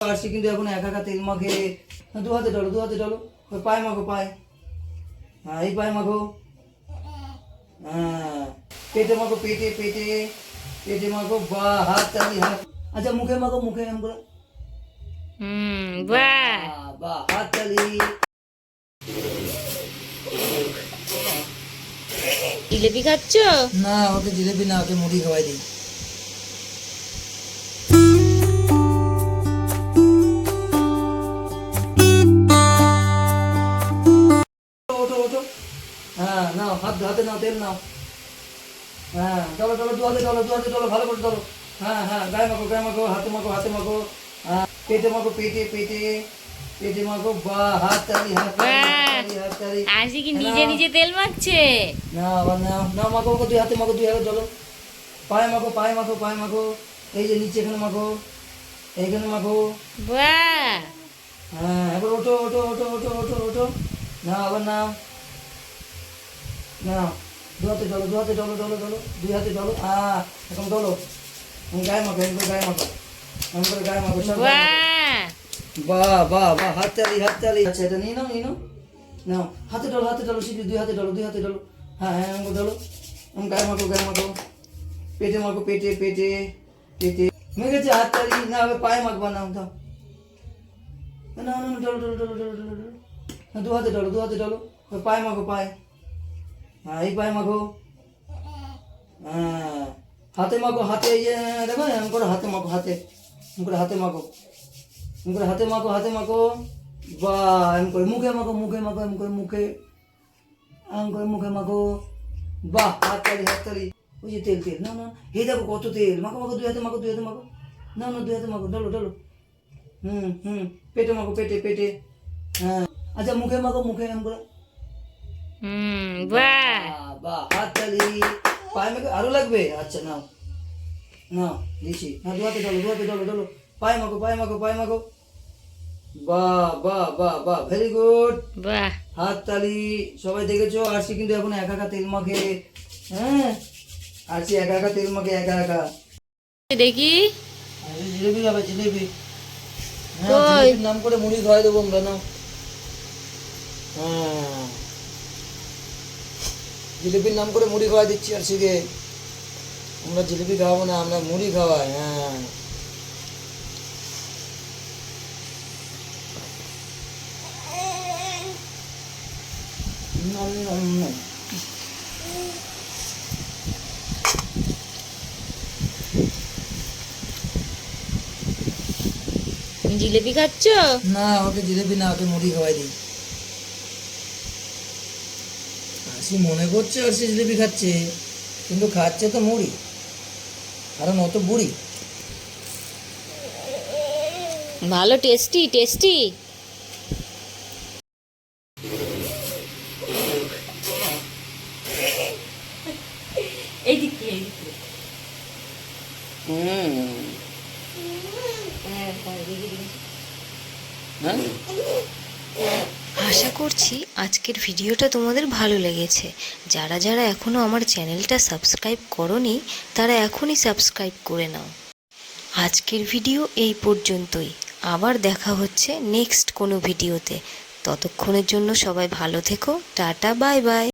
আসছি কিন্তু এখন একা একা তেল মাখে। দু হাতে ডলো, দু হাতে ডলো, পায়ে মাখো, পায়ে। হ্যাঁ, এই পায়ে মাখো। হ্যাঁ, পেটে মাখো, পেটে পেটে পেটে মাখো। বাহ, হাত চালি, হাত। আচ্ছা, মুখে মাখো, মুখে এম করে। বাহ, বাহ, হাত চালি। জিলেপি খাচ্ছ? না, ওকে জিলেপি না, ওকে মুড়ি খাওয়াই দিই। ওঠো ওঠো। হ্যাঁ, নাও, হাতে নাও, তেল নাও। হ্যাঁ, চলো চলো, দু হাতে চলো, দু হাতে চলো, ভালো করে চলো। হ্যাঁ হ্যাঁ, গায়ে মাখো, গায়ে মাখো, হাতে মাখো, হাতে মাখো। হ্যাঁ, পেটে মাখো, পেটে পেটে পেটে মাখো। বাহ, হাত চালি, হাত চালি, হাত চালি, হাত চালি। আজকে কি নিজে নিজে তেল মাখছে? নাও, আবার নাও, নাও, মাখো, ওকে দুই হাতে মাখো, দুই হাতে চলো। পায়ে মাখো, পায়ে মাখো, পায়ে মাখো। এই যে নিচে এখানে মাখো, এইখানে মাখো। বাহ, হ্যাঁ, এবার ওঠো ওঠো ওঠো ওঠো ওঠো ওঠো। নাও, আবার নাও, নাও, দু হাতে চলো, দু হাতে চলো, চলো চলো, দুই হাতে চলো। এখন চলো, গায়ে মাখো, এম করে গায়ে মাখো, এম করে গায়ে মাখো, সব গায়ে মাখো। বাহ, বাহ বাহ বাহ, হাত চালি, হাত চালি। আচ্ছা, এটা নিয়ে নাও, নিয়ে নাও। নাও, হাতে ডলো, হাতে ডলো, শিখি, দুই হাতে ডলো, দুই হাতে ডলো। হ্যাঁ হ্যাঁ, এম করে ডলো। গায়ে মাখো, গায়ে মাখো, পেটে মাখো, পেটে পেটে পেটে। মেখেছে, হাত চালি। না, এবার পায়ে মাখবা, নাও দাও। না না না, ডলো ডলো ডলো ডলো ডলো ডলো। হ্যাঁ, দু হাতে ডলো, দু হাতে ডলো, পায়ে মাখো, পায়ে। হ্যাঁ, এই পায়ে মাখো। হ্যাঁ, হাতে মাখো, হাতে। এই যে দেখো, এম করে হাতে মাখো, হাতে। এম করে হাতে মাখো, এম করে হাতে মাখো, হাতে মাখো। বা, এম করে মুখে মাখো, মুখে মাখো, এম করে মুখে, এম করে মুখে মাখো। বাহ, হাত তালি, হাত তালি। ওই যে তেল, তেল, না না, এই দেখো কত তেল। মাখো মাখো, দুই হাতে মাখো, দুই হাতে মাখো। না না, দুই হাতে মাখো, ডলো ডলো। হুম, পেটে মাখো, পেটে পেটে। হ্যাঁ, আচ্ছা, মুখে মাখো, মুখে এম করে। বাহ, বাহ, হাত তালি। পায়ে মাখো, আরো লাগবে? আচ্ছা, নাও নাও, দিচ্ছি। হ্যাঁ, দু হাতে ডলো, দু হাতে ডলো ডলো, পায়ে মাখো, পায়ে মাখো, পায়ে মাখো। বাহ বাহ বাহ বাহ, ভেরি গুড। বাহ, হাত তালি। সবাই দেখেছো, আরসি কিন্তু এখন একা একা তেল মাখে। হ্যাঁ, আরসি একা একা তেল মাখে, একা একা। দেখি। জিলেবি খাবে, জিলেবি। হ্যাঁ, কই? জিলেবির নাম করে মুড়ি খাওয়াই দেবো আমরা, নাও। হ্যাঁ, জিলিপির নাম করে মুড়ি খাওয়াই দিচ্ছি আরসিকে। আমরা জিলিপি খাওয়াবো না, আমরা মুড়ি খাওয়াই। হ্যাঁ, নম, নম, নম। জিলেপি খাচ্ছ? না, ওকে জিলিপি না, ওকে মুড়ি খাওয়াই দিই। আরসি মনে করছে আরসি জিলিপি খাচ্ছে, কিন্তু খাচ্ছে তো মুড়ি। কারণ ও তো বুড়ি। ভালো, টেস্টি টেস্টি। এইদিকে এইদিকে। হ্যাঁ, আশা করছি আজকের ভিডিওটা তোমাদের ভালো লেগেছে। যারা যারা এখনও আমার চ্যানেলটা সাবস্ক্রাইব করোনি তারা এখনই সাবস্ক্রাইব করে নাও। আজকের ভিডিও এই পর্যন্তই। আবার দেখা হচ্ছে নেক্সট কোনো ভিডিওতে। ততক্ষণের জন্য সবাই ভালো থেকো। Tata, bye bye.